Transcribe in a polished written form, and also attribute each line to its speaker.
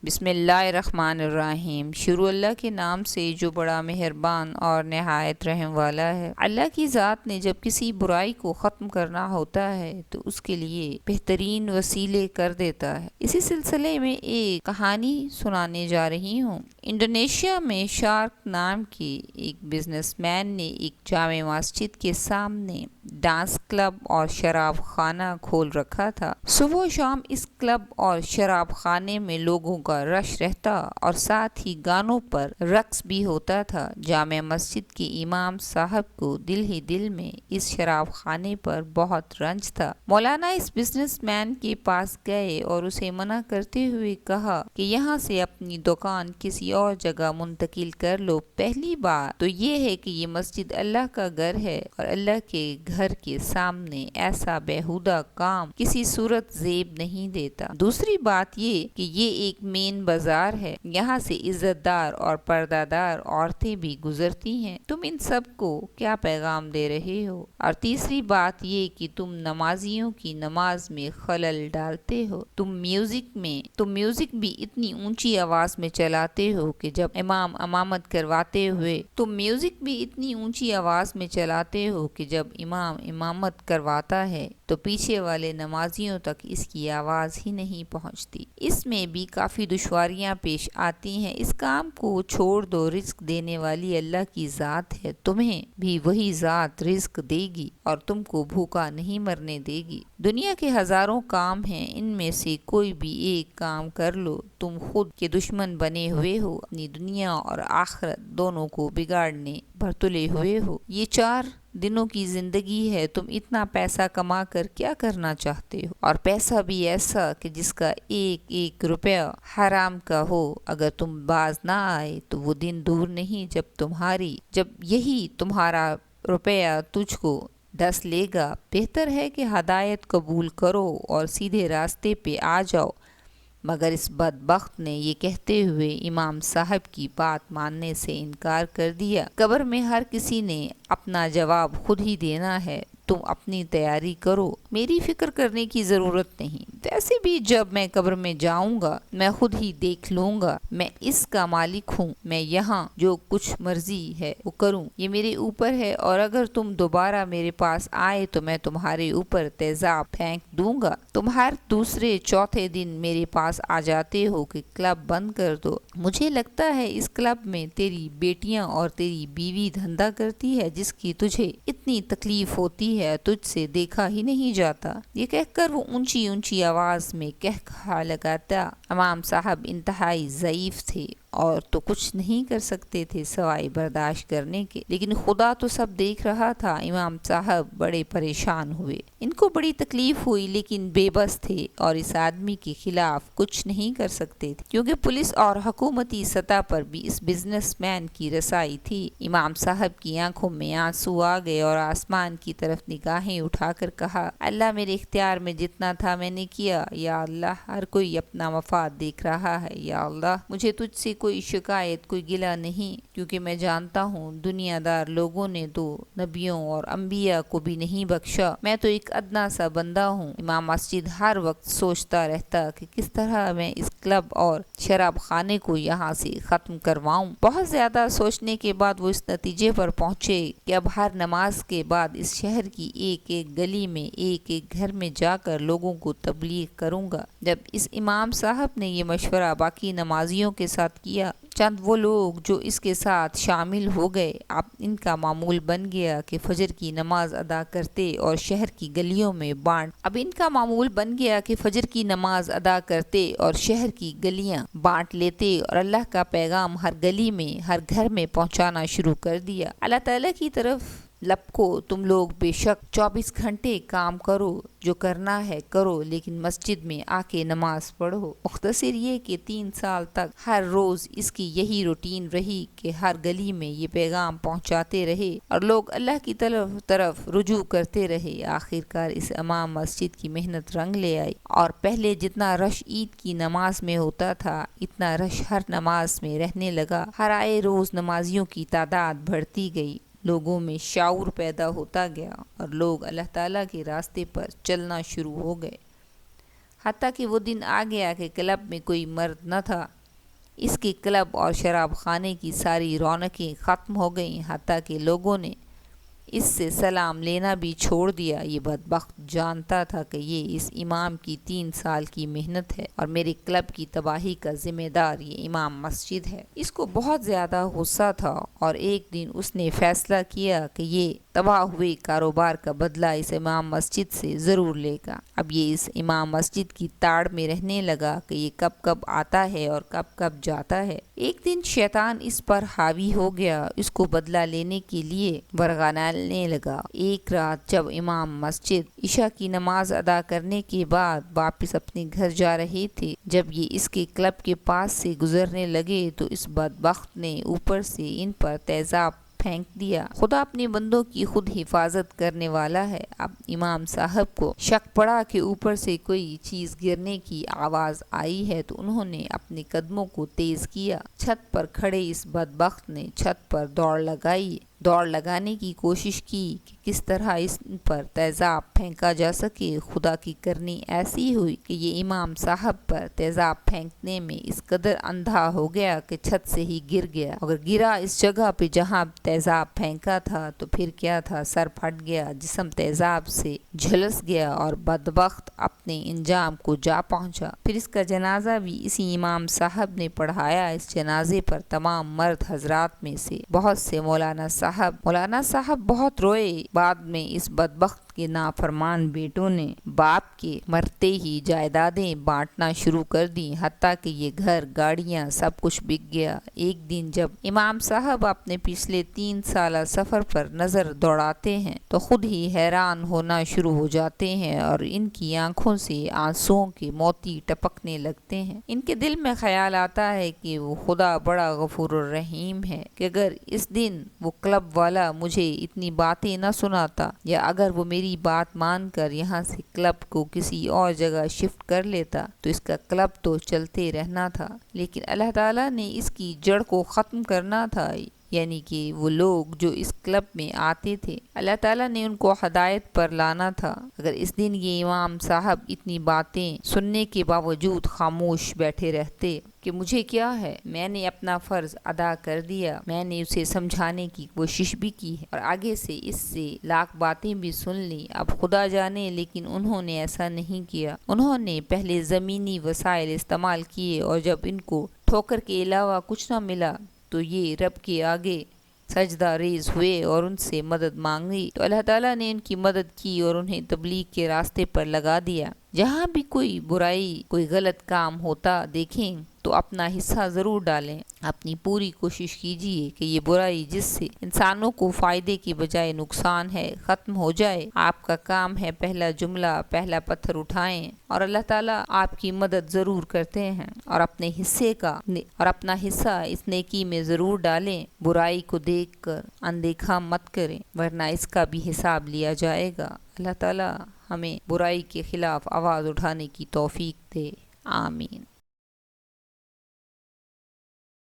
Speaker 1: بسم اللہ الرحمن الرحیم۔ شروع اللہ کے نام سے جو بڑا مہربان اور نہایت رحم والا ہے۔ اللہ کی ذات نے جب کسی برائی کو ختم کرنا ہوتا ہے تو اس کے لیے بہترین وسیلے کر دیتا ہے۔ اسی سلسلے میں ایک کہانی سنانے جا رہی ہوں۔ انڈونیشیا میں شارک نام کے ایک بزنس مین نے ایک جامع مسجد کے سامنے ڈانس کلب اور شراب خانہ کھول رکھا تھا۔ صبح و شام اس کلب اور شراب خانے میں لوگوں کا رش رہتا اور ساتھ ہی گانوں پر رقص بھی ہوتا تھا۔ جامع مسجد کے امام صاحب کو دل ہی دل میں اس شراب خانے پر بہت رنج تھا۔ مولانا اس بزنس مین کے پاس گئے اور اسے منع کرتے ہوئے کہا کہ یہاں سے اپنی دکان کسی اور جگہ منتقل کر لو۔ پہلی بات تو یہ ہے کہ یہ مسجد اللہ کا گھر ہے اور اللہ کے گھر کے سامنے ایسا بیہودہ کام کسی صورت زیب نہیں دیتا۔ دوسری بات یہ کہ یہ ایک مین بازار ہے، یہاں سے عزت دار اور پردہ دار عورتیں بھی گزرتی ہیں، تم ان سب کو کیا پیغام دے رہے ہو؟ اور تیسری بات یہ کہ تم نمازیوں کی نماز میں خلل ڈالتے ہو۔ تم میوزک بھی اتنی اونچی آواز میں چلاتے ہو کہ جب امام امامت کرواتے ہوئے امامت کرواتا ہے تو پیچھے والے نمازیوں تک اس کی آواز ہی نہیں پہنچتی۔ اس میں بھی کافی دشواریاں پیش آتی ہیں۔ اس کام کو چھوڑ دو، رزق دینے والی اللہ کی ذات ہے، تمہیں بھی وہی ذات رزق دے گی اور تم کو بھوکا نہیں مرنے دے گی۔ دنیا کے ہزاروں کام ہیں، ان میں سے کوئی بھی ایک کام کر لو، تم خود کے دشمن بنے ہوئے ہو، اپنی دنیا اور آخرت دونوں کو بگاڑنے پر تلے ہوئے ہو۔ یہ 4 دنوں کی زندگی ہے، تم اتنا پیسہ کما کر کیا کرنا چاہتے ہو؟ اور پیسہ بھی ایسا کہ جس کا ایک ایک روپیہ حرام کا ہو۔ اگر تم باز نہ آئے تو وہ دن دور نہیں جب یہی تمہارا روپیہ تجھ کو ڈس لے گا۔ بہتر ہے کہ ہدایت قبول کرو اور سیدھے راستے پہ آ جاؤ۔ مگر اس بدبخت نے یہ کہتے ہوئے امام صاحب کی بات ماننے سے انکار کر دیا۔ قبر میں ہر کسی نے اپنا جواب خود ہی دینا ہے، تم اپنی تیاری کرو، میری فکر کرنے کی ضرورت نہیں۔ ویسے بھی جب میں قبر میں جاؤں گا میں خود ہی دیکھ لوں گا، میں اس کا مالک ہوں، میں یہاں جو کچھ مرضی ہے وہ کروں، یہ میرے اوپر ہے، اور اگر تم دوبارہ میرے پاس آئے تو میں تمہارے اوپر تیزاب پھینک دوں گا۔ تم ہر دوسرے چوتھے دن میرے پاس آ جاتے ہو کہ کلب بند کر دو۔ مجھے لگتا ہے اس کلب میں تیری بیٹیاں اور تیری بیوی دھندا کرتی ہے، جس کی تجھے اتنی تکلیف ہوتی ہے، تجھ سے دیکھا ہی نہیں جاتا۔ یہ کہہ کر وہ اونچی اونچی آواز میں کہا لگاتا۔ امام صاحب انتہائی ضعیف تھے اور تو کچھ نہیں کر سکتے تھے سوائے برداشت کرنے کے، لیکن خدا تو سب دیکھ رہا تھا۔ امام صاحب بڑے پریشان ہوئے، ان کو بڑی تکلیف ہوئی، لیکن بے بس تھے اور اس آدمی کے خلاف کچھ نہیں کر سکتے تھے، کیونکہ پولیس اور حکومتی سطح پر بھی اس بزنس مین کی رسائی تھی۔ امام صاحب کی آنکھوں میں آنسو آ گئے اور آسمان کی طرف نگاہیں اٹھا کر کہا، اللہ میرے اختیار میں جتنا تھا میں نے کیا، یا اللہ ہر کوئی اپنا مفاد دیکھ رہا ہے، یا اللہ مجھے تجھ سے کوئی شکایت کوئی گلہ نہیں، کیونکہ میں جانتا ہوں دنیا دار لوگوں نے تو نبیوں اور انبیاء کو بھی نہیں بخشا، میں تو ایک ادنا سا بندہ ہوں۔ امام مسجد ہر وقت سوچتا رہتا کہ کس طرح میں اس کلب اور شراب خانے کو یہاں سے ختم کرواؤں۔ بہت زیادہ سوچنے کے بعد وہ اس نتیجے پر پہنچے کہ اب ہر نماز کے بعد اس شہر کی ایک ایک گلی میں ایک ایک گھر میں جا کر لوگوں کو تبلیغ کروں گا۔ جب اس امام صاحب نے یہ مشورہ باقی نمازیوں کے ساتھ کیا، چند وہ لوگ جو اس کے ساتھ شامل ہو گئے، اب ان کا معمول بن گیا کہ فجر کی نماز ادا کرتے اور شہر کی گلیوں میں بانٹ لیتے اور اللہ کا پیغام ہر گلی میں ہر گھر میں پہنچانا شروع کر دیا۔ اللہ تعالیٰ کی طرف لپکو، تم لوگ بے شک 24 گھنٹے کام کرو، جو کرنا ہے کرو، لیکن مسجد میں آ کے نماز پڑھو۔ مختصر یہ کہ 3 سال تک ہر روز اس کی یہی روٹین رہی کہ ہر گلی میں یہ پیغام پہنچاتے رہے اور لوگ اللہ کی طرف رجوع کرتے رہے۔ آخرکار اس امام مسجد کی محنت رنگ لے آئی اور پہلے جتنا رش عید کی نماز میں ہوتا تھا اتنا رش ہر نماز میں رہنے لگا۔ ہر آئے روز نمازیوں کی تعداد بڑھتی گئی، لوگوں میں شعور پیدا ہوتا گیا اور لوگ اللہ تعالیٰ کے راستے پر چلنا شروع ہو گئے۔ حتیٰ کہ وہ دن آ گیا کہ کلب میں کوئی مرد نہ تھا۔ اس کے کلب اور شراب خانے کی ساری رونقیں ختم ہو گئیں، حتیٰ کہ لوگوں نے اس سے سلام لینا بھی چھوڑ دیا۔ یہ بدبخت جانتا تھا کہ یہ اس امام کی 3 سال کی محنت ہے اور میرے کلب کی تباہی کا ذمہ دار یہ امام مسجد ہے۔ اس کو بہت زیادہ غصہ تھا اور ایک دن اس نے فیصلہ کیا کہ یہ تباہ ہوئے کاروبار کا بدلہ اس امام مسجد سے ضرور لے گا۔ اب یہ اس امام مسجد کی تاڑ میں رہنے لگا کہ یہ کب کب آتا ہے اور کب کب جاتا ہے۔ ایک دن شیطان اس پر حاوی ہو گیا، اس کو بدلہ لینے کے لیے ورغلانے لگا۔ ایک رات جب امام مسجد عشاء کی نماز ادا کرنے کے بعد واپس اپنے گھر جا رہے تھے، جب یہ اس کے کلب کے پاس سے گزرنے لگے تو اس بدبخت نے اوپر سے ان پر تیزاب پھینک دیا۔ خدا اپنے بندوں کی خود حفاظت کرنے والا ہے۔ اب امام صاحب کو شک پڑا کہ اوپر سے کوئی چیز گرنے کی آواز آئی ہے، تو انہوں نے اپنے قدموں کو تیز کیا۔ چھت پر کھڑے اس بدبخت نے چھت پر دوڑ لگانے کی کوشش کی کہ کس طرح اس پر تیزاب پھینکا جا سکے۔ خدا کی کرنی ایسی ہوئی کہ یہ امام صاحب پر تیزاب پھینکنے میں اس قدر اندھا ہو گیا کہ چھت سے ہی گر گیا۔ اگر گرا اس جگہ پہ جہاں تیزاب پھینکا تھا تو پھر کیا تھا، سر پھٹ گیا، جسم تیزاب سے جھلس گیا اور بدبخت اپنے انجام کو جا پہنچا۔ پھر اس کا جنازہ بھی اسی امام صاحب نے پڑھایا۔ اس جنازے پر تمام مرد حضرات میں سے بہت سے مولانا صاحب بہت روئے۔ بعد میں اس بدبخت کے نافرمان بیٹوں نے باپ کے مرتے ہی جائیدادیں بانٹنا شروع کر دی، حتیٰ کہ یہ گھر، گاڑیاں، سب کچھ بک گیا۔ ایک دن جب امام صاحب اپنے پچھلے 3 سالہ سفر پر نظر دوڑاتے ہیں تو خود ہی حیران ہونا شروع ہو جاتے ہیں اور ان کی آنکھوں سے آنسوؤں کے موتی ٹپکنے لگتے ہیں۔ ان کے دل میں خیال آتا ہے کہ وہ خدا بڑا غفور الرحیم ہے، کہ اگر اس دن وہ کلب والا مجھے اتنی باتیں نہ سناتا، یا اگر وہ میری بات مان کر یہاں سے کلب کو کسی اور جگہ شفٹ کر لیتا تو اس کا کلب تو چلتے رہنا تھا، لیکن اللہ تعالیٰ نے اس کی جڑ کو ختم کرنا تھا، یعنی کہ وہ لوگ جو اس کلب میں آتے تھے اللہ تعالیٰ نے ان کو ہدایت پر لانا تھا۔ اگر اس دن یہ امام صاحب اتنی باتیں سننے کے باوجود خاموش بیٹھے رہتے کہ مجھے کیا ہے، میں نے اپنا فرض ادا کر دیا، میں نے اسے سمجھانے کی کوشش بھی کی ہے اور آگے سے اس سے لاکھ باتیں بھی سن لی، اب خدا جانے، لیکن انہوں نے ایسا نہیں کیا۔ انہوں نے پہلے زمینی وسائل استعمال کیے اور جب ان کو ٹھوکر کے علاوہ کچھ نہ ملا تو یہ رب کے آگے سجدہ ریز ہوئے اور ان سے مدد مانگی، تو اللہ تعالیٰ نے ان کی مدد کی اور انہیں تبلیغ کے راستے پر لگا دیا۔ جہاں بھی کوئی برائی، کوئی غلط کام ہوتا دیکھیں تو اپنا حصہ ضرور ڈالیں، اپنی پوری کوشش کیجیے کہ یہ برائی جس سے انسانوں کو فائدے کی بجائے نقصان ہے ختم ہو جائے۔ آپ کا کام ہے پہلا جملہ، پہلا پتھر اٹھائیں اور اللہ تعالیٰ آپ کی مدد ضرور کرتے ہیں، اور اپنا حصہ اس نیکی میں ضرور ڈالیں۔ برائی کو دیکھ کر اندیکھا مت کریں، ورنہ اس کا بھی حساب لیا جائے گا۔ اللہ تعالیٰ ہمیں برائی کے خلاف آواز اٹھانے کی توفیق دے، آمین۔